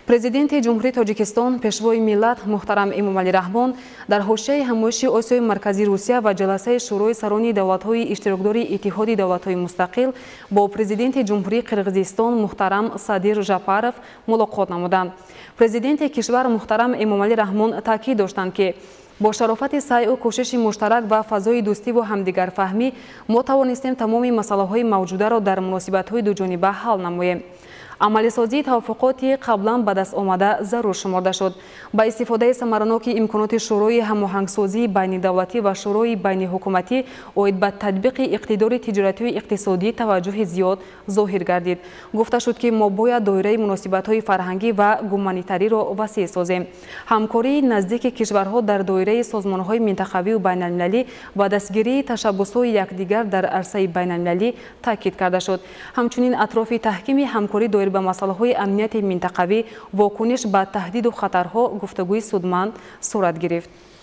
президенти ҷумҳурии Тоҷикистон пешвои миллат муҳтарам Эмомалӣ Раҳмон дар ҳошияи ҳамоиши Осиёи Марказии Русия ва ҷаласаи шӯрои сарони давлатҳои иштирокдори Иттиҳоди давлатҳои мустақил бо президенти ҷумҳурии Қирғизистон муҳтарам Садир Жапаров мулоқот намуданд. Президенти кишвар муҳтарам Эмомалӣ Раҳмон таъкид доштанд ки бо шарофати сайъу кӯшиши муштарак ва фазои дӯстиву ҳамдигарфаҳмӣ мо тавонистем тамоми масъалаҳои мавҷударо дар муносибатҳои дуҷониба ҳал намоем. амалисозии тавофуқоти қаблан ба даст омада зарур шуморда шуд. Ба истифодаи самараноки имконоти шӯрои ҳамоҳангсозии байнидавлатӣ ва шӯрои байниҳукуматӣ оид ба татбиқи иқтидори тиҷоратию иқтисодӣ таваҷҷӯҳи зиёд зоҳир гардид. Гуфта шуд ки мо бояд доираи муносибатҳои фарҳангӣ ва гуманитариро васеъ созем. ҳамкории наздики кишварҳо дар доираи созмонҳои минтақавию байналмилалӣ ва дастгирии ташаббусҳои якдигар дар арсаи байналмилалӣ таъкид карда шуд. ҳамчунин атрофи таҳкими ҳамкорӣ доир ба масъалаҳои амнияти минтақавӣ, вокуниш ба таҳдиду хатарҳо гуфтагӯи судманд сурат гирифт.